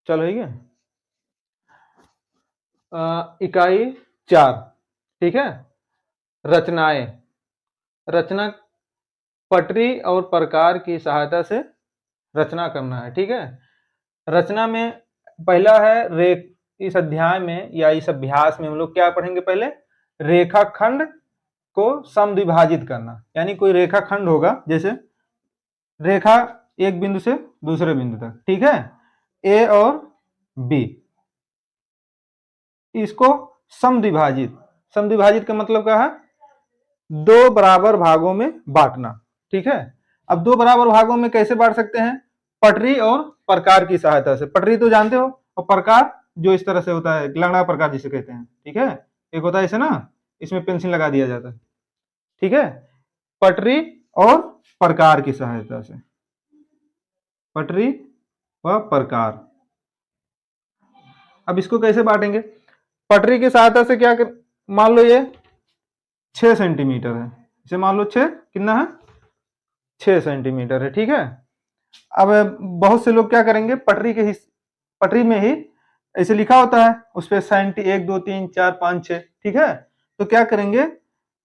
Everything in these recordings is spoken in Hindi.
चलो ठीक है। इकाई 4, ठीक है। रचनाएं। रचना पटरी और प्रकार की सहायता से रचना करना है, ठीक है। रचना में पहला है रेख। इस अध्याय में या इस अभ्यास में हम लोग क्या पढ़ेंगे? पहले रेखाखंड को समद्विभाजित करना, यानी कोई रेखाखंड होगा, जैसे रेखा एक बिंदु से दूसरे बिंदु तक, ठीक है, ए और बी, इसको समद्विभाजित। समद्विभाजित का मतलब क्या है? दो बराबर भागों में बांटना, ठीक है। अब दो बराबर भागों में कैसे बांट सकते हैं? पटरी और प्रकार की सहायता से। पटरी तो जानते हो, और प्रकार जो इस तरह से होता है, लंगड़ा प्रकार जिसे कहते हैं, ठीक है। एक होता है ऐसे ना, इसमें पेंसिल लगा दिया जाता है, ठीक है। पटरी और प्रकार की सहायता से, पटरी व प्रकार। अब इसको कैसे बांटेंगे? पटरी की सहायता से क्या कर, मान लो ये 6 सेंटीमीटर है, इसे मान लो 6 कितना है? 6 सेंटीमीटर है, ठीक है। अब बहुत से लोग क्या करेंगे, पटरी में ही ऐसे लिखा होता है, उस पर सेंटी 1 2 3 4 5 6, ठीक है। तो क्या करेंगे,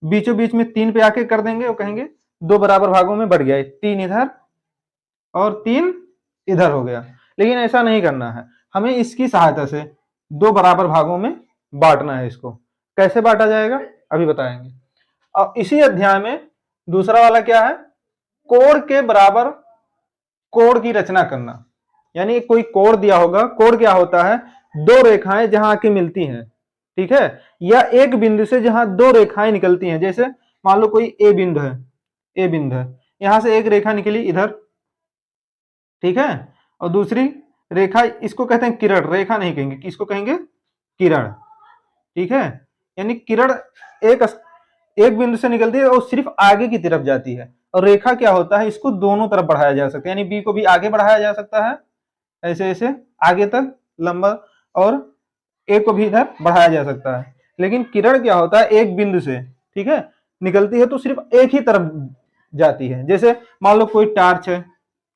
बीचों बीच में 3 पे आके कर देंगे और कहेंगे दो बराबर भागों में बढ़ गया, 3 इधर और 3 इधर हो गया। लेकिन ऐसा नहीं करना है, हमें इसकी सहायता से दो बराबर भागों में बांटना है। इसको कैसे बांटा जाएगा अभी बताएंगे। और इसी अध्याय में दूसरा वाला क्या है? कोण के बराबर कोण की रचना करना। यानी कोई कोण दिया होगा, कोण क्या होता है? दो रेखाएं जहां आके मिलती हैं, ठीक है, या एक बिंदु से जहां दो रेखाएं निकलती हैं। जैसे मान लो कोई ए बिंदु है, ए बिंदु है, यहां से एक रेखा निकली इधर, ठीक है, और दूसरी रेखा, इसको कहते हैं किरण, रेखा नहीं कहेंगे, इसको कहेंगे किरण, ठीक है। यानी किरण एक बिंदु से निकलती है और सिर्फ आगे की तरफ जाती है। और रेखा क्या होता है? इसको दोनों तरफ बढ़ाया जा सकता है, यानी बी को भी आगे बढ़ाया जा सकता है, ऐसे ऐसे आगे तक लंबा, और ए को भी इधर बढ़ाया जा सकता है। लेकिन किरण क्या होता है? एक बिंदु से, ठीक है, निकलती है तो सिर्फ एक ही तरफ जाती है। जैसे मान लो कोई टार्च है,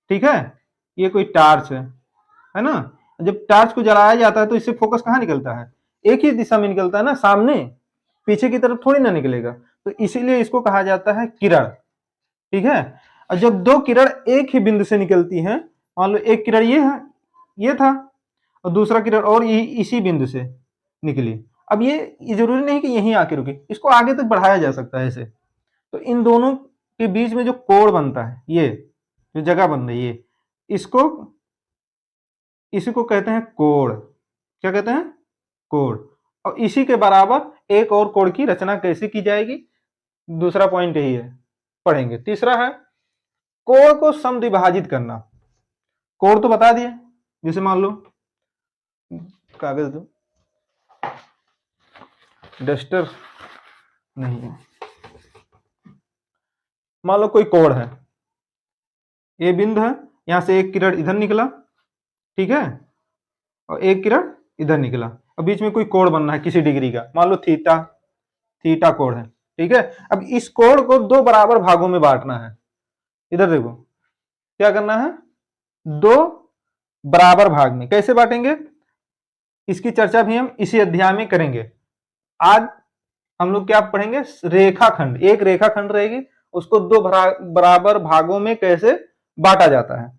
ठीक है, ये कोई टार्च है ना। जब टार्च को जलाया जाता है तो इससे फोकस कहाँ निकलता है? एक ही दिशा में निकलता है ना, सामने, पीछे की तरफ थोड़ी ना निकलेगा। तो इसीलिए इसको कहा जाता है किरण, ठीक है। और जब दो किरण एक ही बिंदु से निकलती हैं, मान लो एक किरण ये है, ये था, और दूसरा किरण और इसी बिंदु से निकली। अब ये जरूरी नहीं कि यहीं आके रुके, इसको आगे तक बढ़ाया जा सकता है ऐसे। तो इन दोनों के बीच में जो कोण बनता है, ये जो जगह बन रही है, इसको इसी को कहते हैं कोण। क्या कहते हैं? कोण। और इसी के बराबर एक और कोण की रचना कैसे की जाएगी, दूसरा पॉइंट यही है, पढ़ेंगे। तीसरा है कोण को समद्विभाजित करना। कोण तो बता दिए, जैसे मान लो, कागज दो, डस्टर नहीं है। मान लो कोई कोण है, ये बिंदु है, यहां से एक किरण इधर निकला, ठीक है, और एक किरण इधर निकला, और बीच में कोई कोण बनना है किसी डिग्री का, मान लो थीटा, थीटा कोण है, ठीक है। अब इस कोण को दो बराबर भागों में बांटना है। इधर देखो, क्या करना है? दो बराबर भाग में कैसे बांटेंगे, इसकी चर्चा भी हम इसी अध्याय में करेंगे। आज हम लोग क्या पढ़ेंगे? रेखाखंड, एक रेखाखंड रहेगी, उसको दो बराबर भागों में कैसे बांटा जाता है।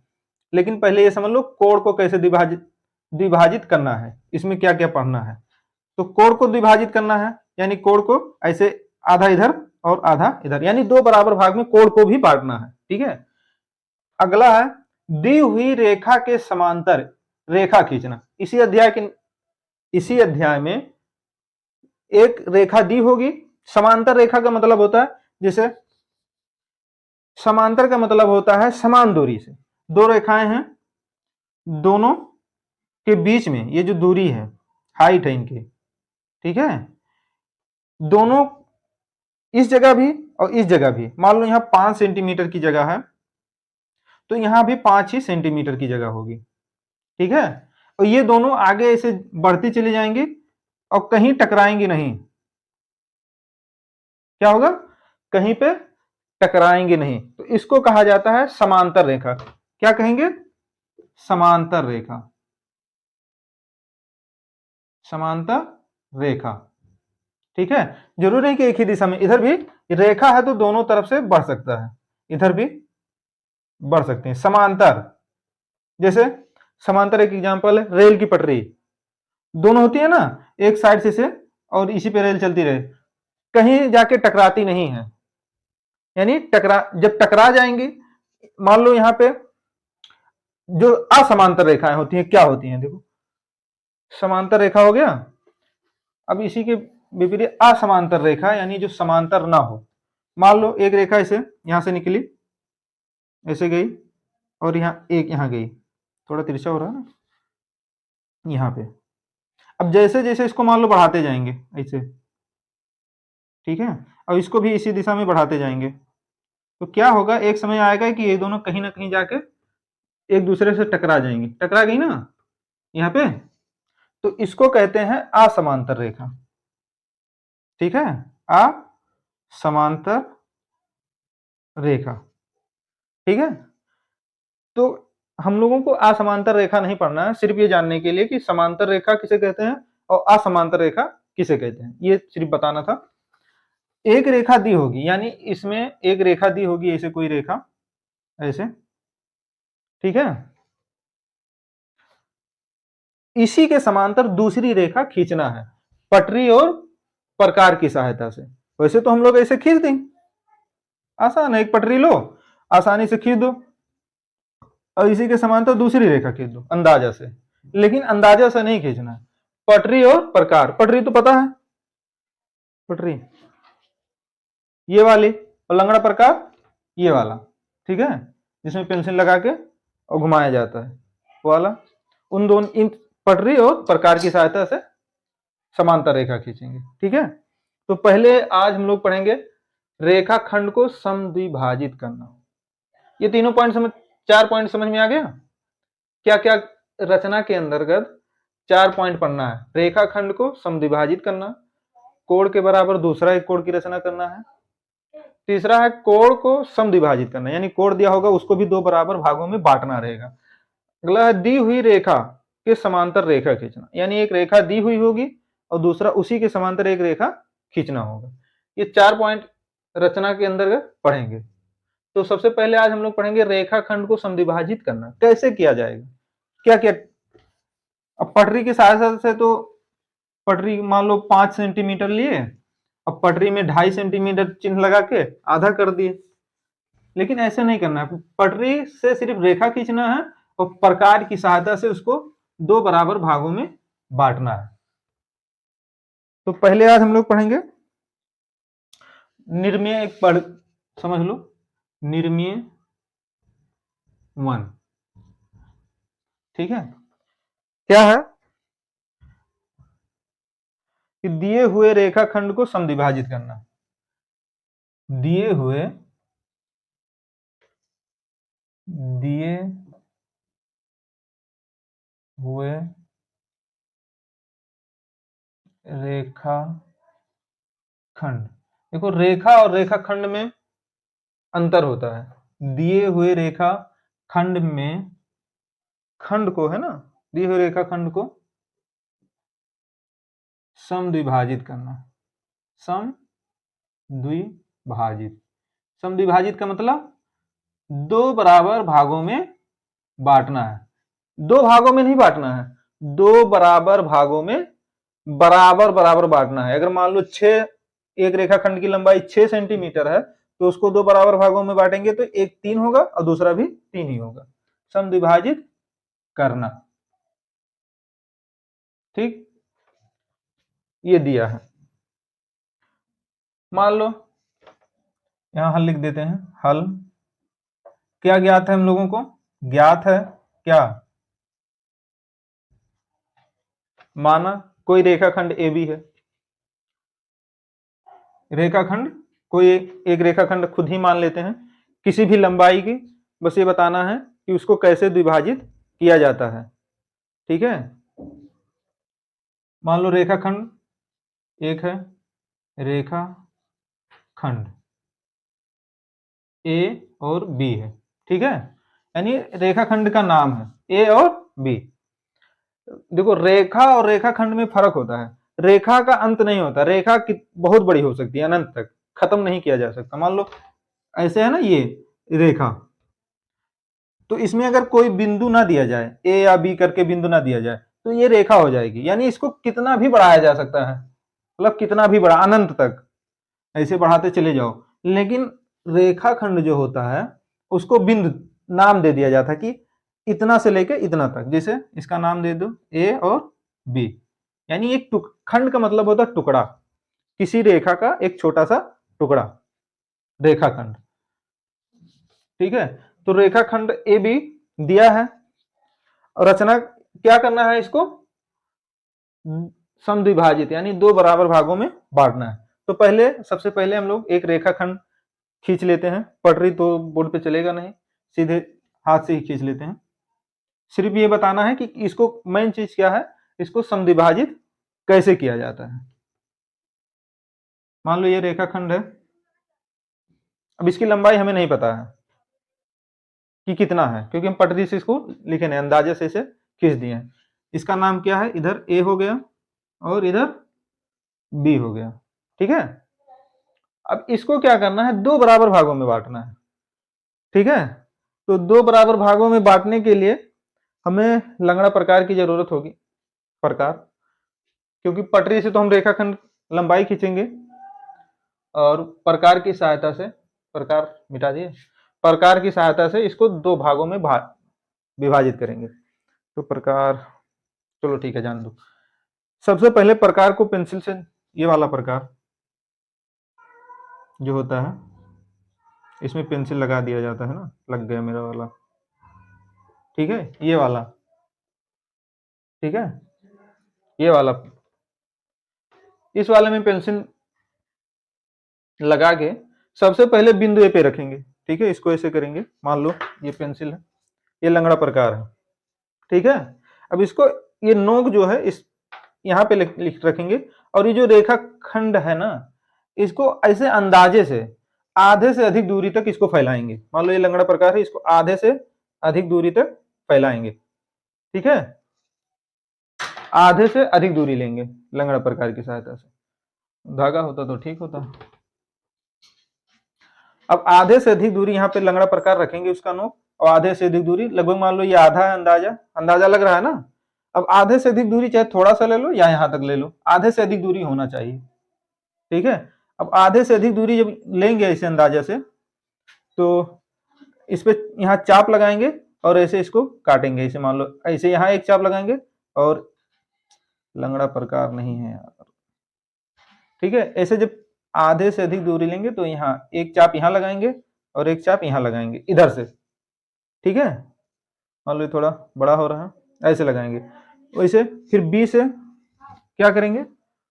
लेकिन पहले ये समझ लो कोण को कैसे द्विभाजित करना है, इसमें क्या क्या पढ़ना है। तो कोण को द्विभाजित करना है, यानी कोण को ऐसे आधा इधर और आधा इधर, यानी दो बराबर भाग में कोण को भी बांटना है, ठीक है। अगला है दी हुई रेखा के समांतर रेखा खींचना। इसी अध्याय में एक रेखा दी होगी। समांतर रेखा का मतलब होता है, जैसे समांतर का मतलब होता है समान दूरी से दो रेखाएं हैं, दोनों के बीच में ये जो दूरी है, हाइट है इनकी, ठीक है, दोनों इस जगह भी और इस जगह भी, मान लो यहां 5 सेंटीमीटर की जगह है, तो यहां भी 5 ही सेंटीमीटर की जगह होगी, ठीक है। और ये दोनों आगे ऐसे बढ़ती चली जाएंगी और कहीं टकराएंगी नहीं। क्या होगा? कहीं पे टकराएंगे नहीं, तो इसको कहा जाता है समांतर रेखा। क्या कहेंगे? समांतर रेखा। समांतर रेखा, ठीक है। जरूरी नहीं कि एक ही दिशा में, इधर भी रेखा है तो दोनों तरफ से बढ़ सकता है, इधर भी बढ़ सकते हैं समांतर। जैसे समांतर एक एग्जांपल है, रेल की पटरी दोनों होती है ना, एक साइड से और इसी पे रेल चलती रहे, कहीं जाके टकराती नहीं है, यानी जब टकरा जाएंगी, मान लो यहाँ पे जो असमांतर रेखाएं होती हैं क्या होती हैं, देखो समांतर रेखा हो गया, अब इसी के विपरीत असमांतर रेखा यानी जो समांतर ना हो। मान लो एक रेखा ऐसे यहां से निकली, ऐसे गई और यहाँ गई, थोड़ा तिरछा हो रहा है ना यहाँ पे। अब जैसे जैसे इसको मान लो बढ़ाते जाएंगे ऐसे, ठीक है, अब इसको भी इसी दिशा में बढ़ाते जाएंगे, तो क्या होगा, एक समय आएगा कि ये दोनों कहीं ना कहीं जाके एक दूसरे से टकरा जाएंगी, टकरा गई ना यहाँ पे, तो इसको कहते हैं असमांतर रेखा, ठीक है, असमांतर रेखा, ठीक है। तो हम लोगों को असमांतर रेखा नहीं पढ़ना है, सिर्फ ये जानने के लिए कि समांतर रेखा किसे कहते हैं और असमांतर रेखा किसे कहते हैं, ये सिर्फ बताना था। एक रेखा दी होगी, यानी इसमें एक रेखा दी होगी, ऐसे कोई रेखा ऐसे, ठीक है, इसी के समांतर दूसरी रेखा खींचना है पटरी और प्रकार की सहायता से। वैसे तो हम लोग ऐसे खींच देंगे, आसान है, एक पटरी लो आसानी से खींच दो और इसी के समांतर दूसरी रेखा खींच दो अंदाजा से, लेकिन अंदाजा से नहीं खींचना है, पटरी और प्रकार। पटरी तो पता है, पटरी ये वाली, और लंगड़ा प्रकार ये वाला, ठीक है, जिसमें पेंसिल लगा के और घुमाया जाता है वो वाला। उन दोनों, इन पटरी और प्रकार की सहायता से समांतर रेखा खींचेंगे, ठीक है। तो पहले आज हम लोग पढ़ेंगे रेखाखंड को समद्विभाजित करना। ये तीनों पॉइंट समझ, 4 पॉइंट समझ में आ गया, क्या क्या रचना के अंतर्गत 4 पॉइंट पढ़ना है। रेखाखंड को समद्विभाजित करना, कोण के बराबर दूसरा एक कोण की रचना करना है, तीसरा है कोण को समद्विभाजित करना, यानी कोण दिया होगा उसको भी 2 बराबर भागों में बांटना रहेगा। अगला है दी हुई रेखा के समांतर रेखा खींचना, यानी एक रेखा दी हुई होगी और दूसरा उसी के समांतर एक रेखा खींचना होगा। ये 4 पॉइंट रचना के अंतर्गत पढ़ेंगे। तो सबसे पहले आज हम लोग पढ़ेंगे रेखाखंड को समद्विभाजित करना कैसे किया जाएगा, क्या क्या। अब पटरी के साथ से तो पटरी मान लो 5 सेंटीमीटर लिए, अब पटरी में 2.5 सेंटीमीटर चिन्ह लगा के आधा कर दिए, लेकिन ऐसे नहीं करना है, पटरी से सिर्फ रेखा खींचना है और प्रकार की सहायता से उसको 2 बराबर भागों में बांटना है। तो पहले आज हम लोग पढ़ेंगे निर्मेय, एक पढ़ समझ लो, निर्मेय 1, ठीक है। क्या है कि दिए हुए रेखाखंड को समद्विभाजित करना, दिए हुए रेखाखंड, देखो रेखा और रेखाखंड में अंतर होता है। दिए हुए रेखा खंड में, खंड को है ना, दिए हुए रेखाखंड को समद्विभाजित करना, समद्विभाजित, समद्विभाजित का मतलब 2 बराबर भागों में बांटना है। 2 भागों में नहीं बांटना है, 2 बराबर भागों में बराबर बराबर बांटना है। अगर मान लो 6, एक रेखाखंड की लंबाई 6 सेंटीमीटर है तो उसको 2 बराबर भागों में बांटेंगे तो एक 3 होगा और दूसरा भी 3 ही होगा। समद्विभाजित करना, ठीक, ये दिया है। मान लो यहां हल लिख देते हैं, हल क्या ज्ञात है हम लोगों को, ज्ञात है क्या, माना कोई रेखाखंड ए बी है, रेखाखंड कोई एक रेखाखंड खुद ही मान लेते हैं किसी भी लंबाई की, बस ये बताना है कि उसको कैसे द्विभाजित किया जाता है, ठीक है। मान लो रेखाखंड एक है, रेखाखंड ए और बी है, ठीक है, यानी रेखाखंड का नाम है ए और बी। देखो रेखा और रेखाखंड में फर्क होता है। रेखा का अंत नहीं होता, रेखा बहुत बड़ी हो सकती है, अनंत तक खत्म नहीं किया जा सकता। मान लो ऐसे है ना ये रेखा, तो इसमें अगर कोई बिंदु ना दिया जाए, ए या बी करके बिंदु ना दिया जाए, तो ये रेखा हो जाएगी। यानी इसको कितना भी बढ़ाया जा सकता है, मतलब कितना भी बढ़ा, अनंत तक ऐसे बढ़ाते चले जाओ। लेकिन रेखाखंड जो होता है उसको बिंदु नाम दे दिया जाता है कि इतना से लेके इतना तक। जैसे इसका नाम दे दो ए और बी, यानी एक खंड का मतलब होता है टुकड़ा, किसी रेखा का एक छोटा सा टुकड़ा, रेखाखंड। ठीक है, तो रेखाखंड ए बी दिया है, और रचना क्या करना है, इसको समद्विभाजित यानी दो बराबर भागों में बांटना है। तो पहले सबसे पहले हम लोग एक रेखाखंड खींच लेते हैं, पटरी तो बोर्ड पे चलेगा नहीं, सीधे हाथ से ही खींच लेते हैं। सिर्फ ये बताना है कि इसको मेन चीज क्या है, इसको समद्विभाजित कैसे किया जाता है। मान लो ये रेखाखंड है, अब इसकी लंबाई हमें नहीं पता है कि कितना है, क्योंकि हम पटरी से इसको लिखे नहीं, अंदाजे से इसे खींच दिए हैं। इसका नाम क्या है, इधर ए हो गया और इधर बी हो गया। ठीक है, अब इसको क्या करना है, दो बराबर भागों में बांटना है। ठीक है, तो दो बराबर भागों में बांटने के लिए हमें लंगड़ा प्रकार की जरूरत होगी, प्रकार, क्योंकि पटरी से तो हम रेखाखंड लंबाई खींचेंगे, और प्रकार की सहायता से, प्रकार मिटा दिए, प्रकार की सहायता से इसको दो भागों में विभाजित करेंगे। तो प्रकार, चलो ठीक है जान दो। सबसे पहले प्रकार को पेंसिल से, ये वाला प्रकार जो होता है इसमें पेंसिल लगा दिया जाता है ना, लग गया मेरा वाला। ठीक है, ये वाला, ठीक है, ये वाला, इस वाले में पेंसिल लगा के सबसे पहले बिंदु ए पे रखेंगे। ठीक है, इसको ऐसे करेंगे, मान लो ये पेंसिल है, ये लंगड़ा प्रकार है। ठीक है, अब इसको ये नोक जो है इस यहाँ पे लिख रखेंगे, और ये जो रेखाखंड है ना, इसको ऐसे अंदाजे से आधे से अधिक दूरी तक इसको फैलाएंगे। मान लो ये लंगड़ा प्रकार है, इसको आधे से अधिक दूरी तक फैलाएंगे। ठीक है, आधे से अधिक दूरी लेंगे लंगड़ा प्रकार की सहायता से, धागा होता तो ठीक होता। अब आधे से अधिक दूरी यहाँ पे लंगड़ा प्रकार रखेंगे उसका नोक, और आधे से अधिक दूरी लगभग मान लो ये आधा है, अंदाजा अंदाजा लग रहा है ना। अब आधे से अधिक दूरी चाहे थोड़ा सा ले लो या यहाँ तक ले लो, आधे से अधिक दूरी होना चाहिए। ठीक है, अब आधे से अधिक दूरी जब लेंगे ऐसे अंदाजा से, तो इस पे यहाँ चाप लगाएंगे और ऐसे इसको काटेंगे। ऐसे मान लो ऐसे यहाँ एक चाप लगाएंगे, और लंगड़ा प्रकार नहीं है यार। ठीक है, ऐसे जब आधे से अधिक दूरी लेंगे तो यहाँ एक चाप यहाँ लगाएंगे और एक चाप यहाँ लगाएंगे इधर से। ठीक है, मान लो थोड़ा बड़ा हो रहा है, ऐसे लगाएंगे। वैसे फिर बी से क्या करेंगे,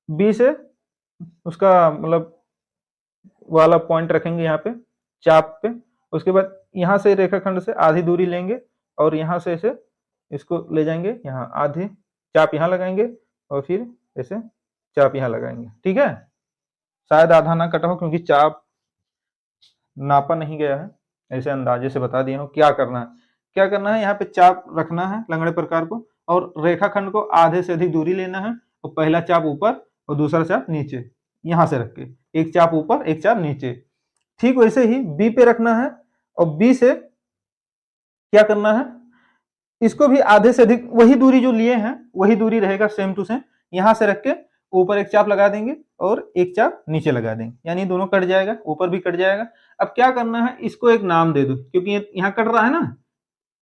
बी से उसका मतलब वाला पॉइंट रखेंगे यहाँ पे चाप पे। उसके बाद यहाँ से रेखाखंड से आधी दूरी लेंगे और यहाँ से ऐसे इसको ले जाएंगे, यहाँ आधी चाप यहाँ लगाएंगे और फिर ऐसे चाप यहाँ लगाएंगे। ठीक है, शायद आधा ना कटा हो क्योंकि चाप नापा नहीं गया है, ऐसे अंदाजे से बता दिया हूँ क्या करना है। क्या करना है, यहाँ पे चाप रखना है लंगड़े प्रकार को, और रेखाखंड को आधे से अधिक दूरी लेना है, और पहला चाप ऊपर और दूसरा चाप नीचे, यहाँ से रख के एक चाप ऊपर एक चाप नीचे। ठीक वैसे ही बी पे रखना है, और बी से क्या करना है, इसको भी आधे से अधिक वही दूरी जो लिए हैं वही दूरी रहेगा सेम टू सेम, यहाँ से रख के ऊपर एक चाप लगा देंगे और एक चाप नीचे लगा देंगे, यानी दोनों कट जाएगा, ऊपर भी कट जाएगा। अब क्या करना है, इसको एक नाम दे दो, क्योंकि यहाँ कट रहा है ना,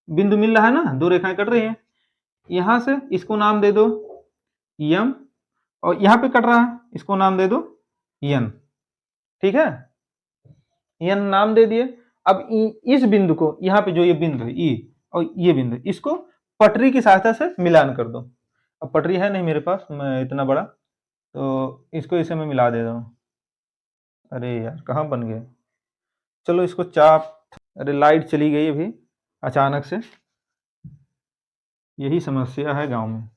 बिंदु मिल रहा है ना, दो रेखाएं कट रही हैं, यहां से इसको नाम दे दो यम, और यहाँ पे कट रहा है इसको नाम दे दो यन। ठीक है, यन नाम दे दिए। अब इस बिंदु को यहाँ पे जो ये बिंदु है ई और ये बिंदु, इसको पटरी की सहायता से मिलान कर दो। अब पटरी है नहीं मेरे पास, मैं इतना बड़ा, तो इसको इसे मैं मिला देता हूँ। अरे यार कहाँ बन गए, चलो इसको चाप, अरे लाइट चली गई अभी अचानक से, यही समस्या है गांव में।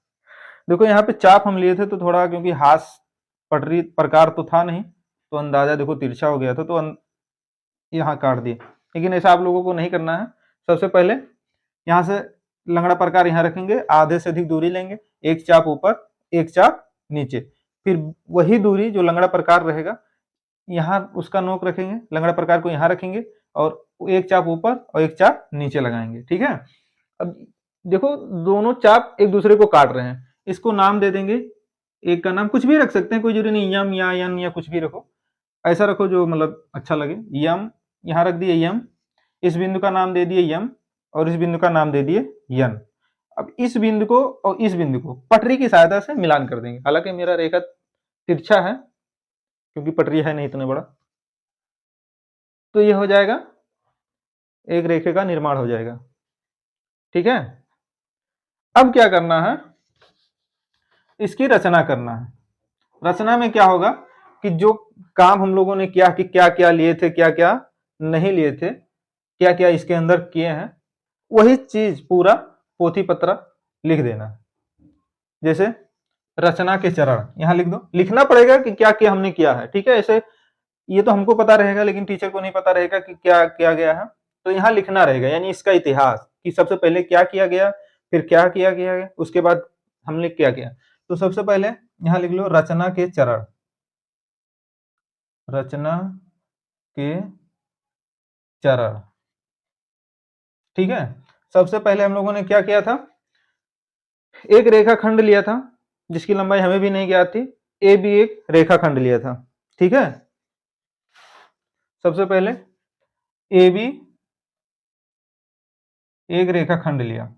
देखो यहाँ पे चाप हम लिए थे तो थोड़ा, क्योंकि हाथ पटरी प्रकार तो था नहीं, तो अंदाजा देखो तिरछा हो गया था, तो यहाँ काट दिए। लेकिन ऐसा आप लोगों को नहीं करना है। सबसे पहले यहाँ से लंगड़ा प्रकार यहाँ रखेंगे, आधे से अधिक दूरी लेंगे, एक चाप ऊपर एक चाप नीचे, फिर वही दूरी जो लंगड़ा प्रकार रहेगा यहाँ उसका नोक रखेंगे, लंगड़ा प्रकार को यहाँ रखेंगे और एक चाप ऊपर और एक चाप नीचे लगाएंगे। ठीक है, अब देखो दोनों चाप एक दूसरे को काट रहे हैं, इसको नाम दे देंगे, एक का नाम कुछ भी रख सकते हैं, कोई जरूरी नहीं, यम या यन या कुछ भी रखो, ऐसा रखो जो मतलब अच्छा लगे। यम यहाँ रख दिए यम, इस बिंदु का नाम दे दिए यम और इस बिंदु का नाम दे दिए यन। अब इस बिंदु को और इस बिंदु को पटरी की सहायता से मिलान कर देंगे, हालांकि मेरा रेखा तिरछा है क्योंकि पटरी है नहीं इतना बड़ा, तो ये हो जाएगा, एक रेखे का निर्माण हो जाएगा। ठीक है, अब क्या करना है, इसकी रचना करना है। रचना में क्या होगा कि जो काम हम लोगों ने किया कि क्या क्या लिए थे क्या क्या नहीं लिए थे, क्या क्या इसके अंदर किए हैं, वही चीज पूरा पोथी पत्र लिख देना। जैसे रचना के चरण यहां लिख दो, लिखना पड़ेगा कि क्या क्या हमने किया है। ठीक है, ऐसे ये तो हमको पता रहेगा लेकिन टीचर को नहीं पता रहेगा कि क्या किया गया है, तो यहाँ लिखना रहेगा, यानी इसका इतिहास कि सबसे पहले क्या किया गया, फिर क्या किया गया, उसके बाद हमने क्या किया। तो सबसे पहले यहाँ लिख लो रचना के चरण, रचना के चरण। ठीक है, सबसे पहले हम लोगों ने क्या किया था, एक रेखाखंड लिया था जिसकी लंबाई हमें भी नहीं ज्ञात थी, ए बी एक रेखाखंड लिया था। ठीक है, सबसे पहले ए बी एक रेखाखंड लिया,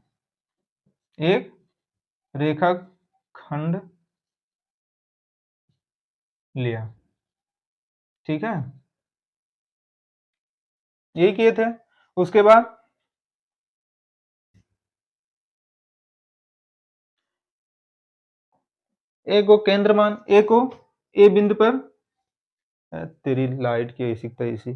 एक रेखाखंड लिया। ठीक है, यही किए थे। उसके बाद ए को केंद्र मान, ए को ए बिंदु पर, तेरी लाइट की ऐसी तैसी,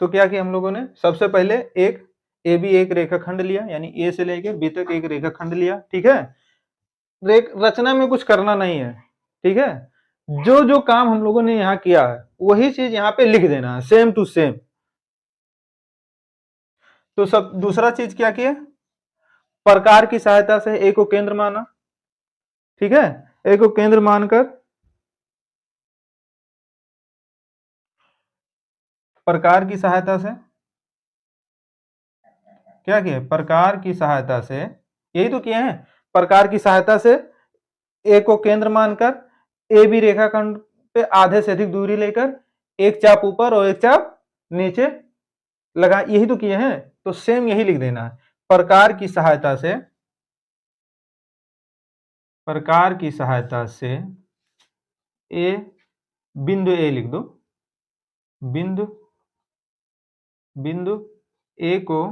तो क्या किया हम लोगों ने, सबसे पहले एक ए बी एक रेखाखंड लिया, यानी ए से लेके बी तक एक रेखाखंड लिया। ठीक है, रचना में कुछ करना नहीं है। ठीक है, जो जो काम हम लोगों ने यहाँ किया है वही चीज यहाँ पे लिख देना है, सेम टू सेम। तो सब दूसरा चीज क्या किया, प्रकार की सहायता से ए को केंद्र माना। ठीक है, ए को केंद्र मानकर प्रकार की सहायता से क्या किया, प्रकार की सहायता से, यही तो किए हैं, प्रकार की सहायता से ए को केंद्र मानकर ए बी रेखाखंड पे आधे से अधिक दूरी लेकर एक चाप ऊपर और एक चाप नीचे लगा, यही तो किए हैं। तो सेम यही लिख देना है, प्रकार की सहायता से, प्रकार की सहायता से ए बिंदु ए लिख दो, बिंदु बिंदु ए को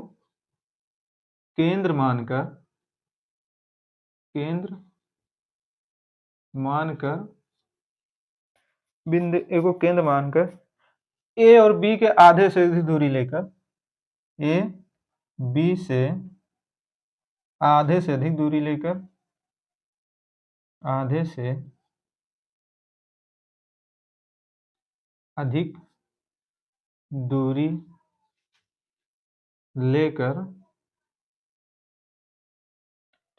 केंद्र मानकर, केंद्र मानकर, बिंदु ए को केंद्र मानकर ए और बी के आधे से अधिक दूरी लेकर, ए बी से आधे से अधिक दूरी लेकर, आधे से अधिक दूरी लेकर,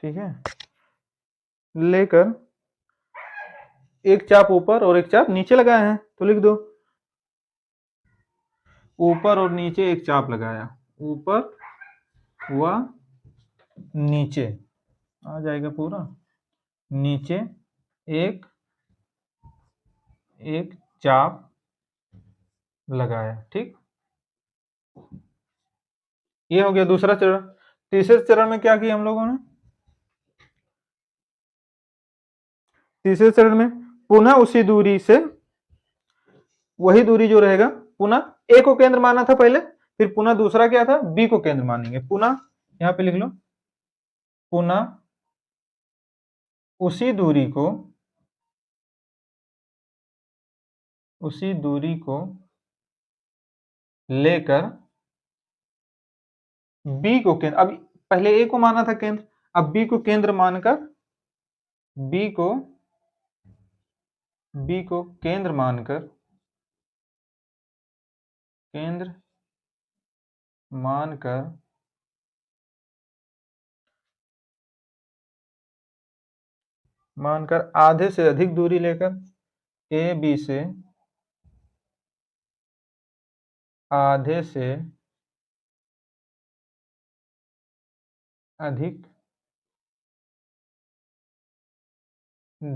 ठीक है, लेकर एक चाप ऊपर और एक चाप नीचे लगाए हैं, तो लिख दो ऊपर और नीचे एक चाप लगाया, ऊपर व नीचे आ जाएगा पूरा, नीचे एक एक चाप लगाया। ठीक, ये हो गया दूसरा चरण। तीसरे चरण में क्या किया हम लोगों ने, तीसरे चरण में पुनः उसी दूरी से, वही दूरी जो रहेगा, पुनः ए को केंद्र माना था पहले, फिर पुनः दूसरा क्या था, बी को केंद्र मानेंगे, पुनः यहां पे लिख लो, पुनः उसी दूरी को, उसी दूरी को लेकर बी को केंद्र, अब पहले ए को माना था केंद्र, अब बी को केंद्र मानकर बी को केंद्र मानकर आधे से अधिक दूरी लेकर ए बी से आधे से अधिक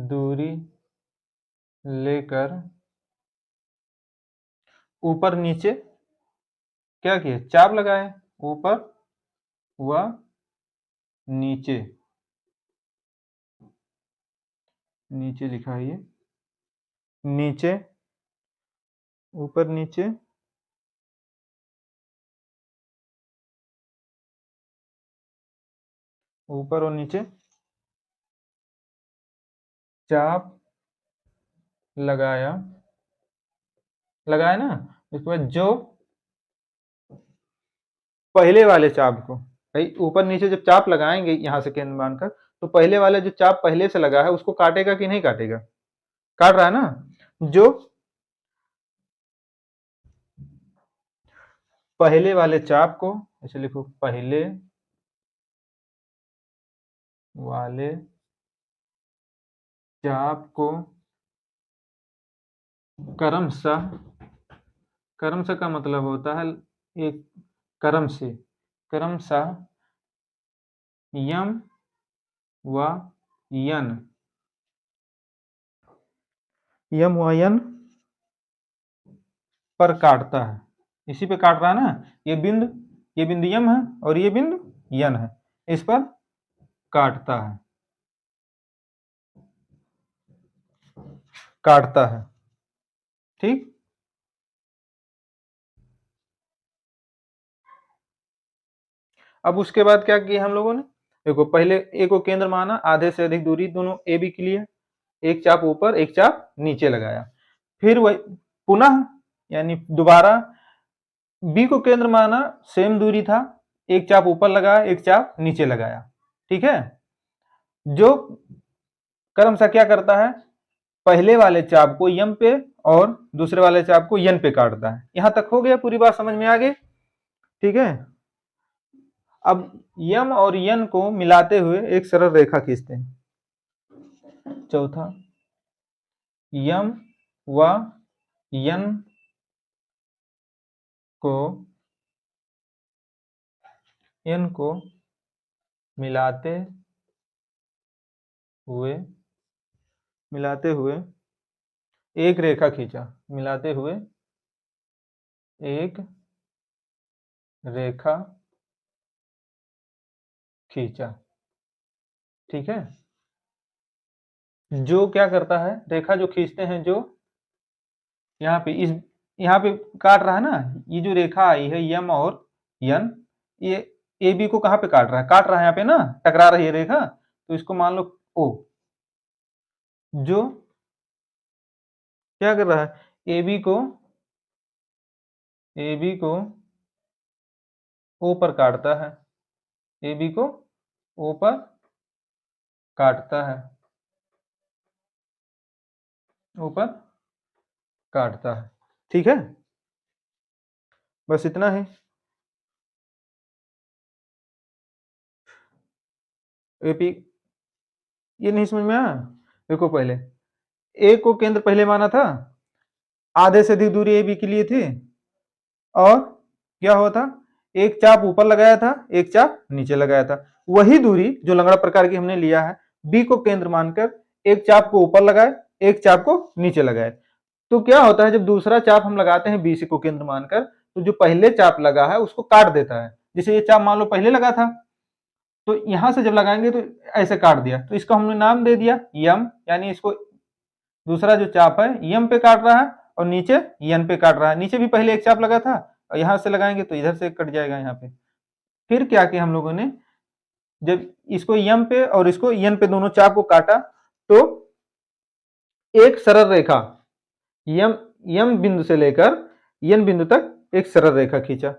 दूरी लेकर ऊपर नीचे क्या किए, चाप लगाए, ऊपर व नीचे लिखा है ये, नीचे, ऊपर नीचे, ऊपर और नीचे चाप लगाया ना। इसके बाद जो पहले वाले चाप को, भाई ऊपर नीचे जब चाप लगाएंगे यहां से केंद्र मानकर, तो पहले वाले जो चाप पहले से लगा है उसको काटेगा कि नहीं काटेगा, काट रहा है ना। जो पहले वाले चाप को, ऐसे लिखो, पहले वाले चाप को क्रमशः का मतलब होता है एक क्रमशः यम व यन पर काटता है। इसी पे काट रहा है ना, ये बिंदु यम है और ये बिंदु यन है, इस पर काटता है, ठीक। अब उसके बाद क्या किया हम लोगों ने, देखो पहले ए को केंद्र माना, आधे से अधिक दूरी दोनों ए बी के लिए, एक चाप ऊपर एक चाप नीचे लगाया। फिर वही पुनः यानी दोबारा बी को केंद्र माना, सेम दूरी था, एक चाप ऊपर लगाया एक चाप नीचे लगाया, ठीक है। जो क्रमशः क्या करता है, पहले वाले चाप को यम पे और दूसरे वाले चाप को यन पे काटता है। यहां तक हो गया, पूरी बात समझ में आ गई, ठीक है। अब यम और यन को मिलाते हुए एक सरल रेखा खींचते हैं। चौथा, यम व यन को मिलाते हुए एक रेखा खींचा, एक रेखा खींचा, ठीक है। जो क्या करता है, रेखा जो खींचते हैं, जो यहाँ पे काट रहा है ना, ये जो रेखा आई है यम और यन, ये ए बी को कहाँ पे काट रहा है, यहाँ पे ना, टकरा रही है रेखा, तो इसको मान लो ओ। जो क्या कर रहा है, ए बी को ओ पर काटता है, ए बी को ओ पर काटता है, ऊपर काटता है, ठीक है। बस इतना है। एपी ये नहीं समझ में आया, देखो पहले ए को केंद्र पहले माना था, आधे से अधिक दूरी ए बी के लिए थी, और क्या हुआ था, एक चाप ऊपर लगाया था एक चाप नीचे लगाया था। वही दूरी जो लंगड़ा प्रकार की हमने लिया है, बी को केंद्र मानकर एक चाप को ऊपर लगाए एक चाप को नीचे लगाए, तो क्या होता है, जब दूसरा चाप हम लगाते हैं बी सी को केंद्र मानकर, तो जो पहले चाप लगा है उसको काट देता है। जैसे ये चाप मान लो पहले लगा था, तो यहां से जब लगाएंगे तो ऐसे काट दिया, तो इसका हमने नाम दे दिया यम, यानी इसको दूसरा जो चाप है यम पे काट रहा है और नीचे यन पे काट रहा है। नीचे भी पहले एक चाप लगा था और यहां से लगाएंगे तो इधर से कट जाएगा यहाँ पे। फिर क्या किया हम लोगों ने, जब इसको यम पे और इसको यन पे दोनों चाप को काटा, तो एक सरल रेखा यम बिंदु से लेकर यन बिंदु तक एक सरल रेखा खींचा।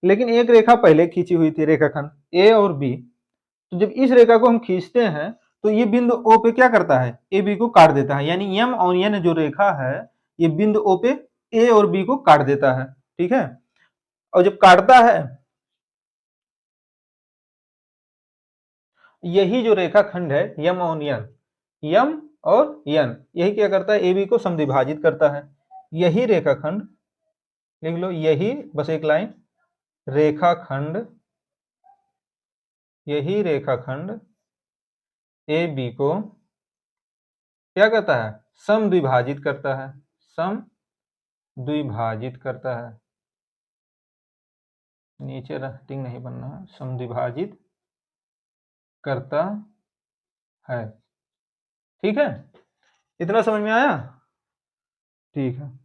लेकिन एक रेखा पहले खींची हुई थी, रेखाखंड ए और बी, तो जब इस रेखा को हम खींचते हैं तो ये बिंदु ओ पे क्या करता है, ए बी को काट देता है, यानी एम और एन जो रेखा है ये बिंदु ओ पे ए और बी को काट देता है, ठीक है। और जब काटता है, यही जो रेखाखंड है यम और एन, यम और एन, यही क्या करता है, ए बी को समद्विभाजित करता है। यही रेखाखंड, लिख लो, यही बस एक लाइन, रेखाखंड, यही रेखाखंड ए बी को क्या करता है, समद्विभाजित करता है, समद्विभाजित करता है, नीचे राइटिंग नहीं बनना है, समद्विभाजित करता है, ठीक है। इतना समझ में आया, ठीक है।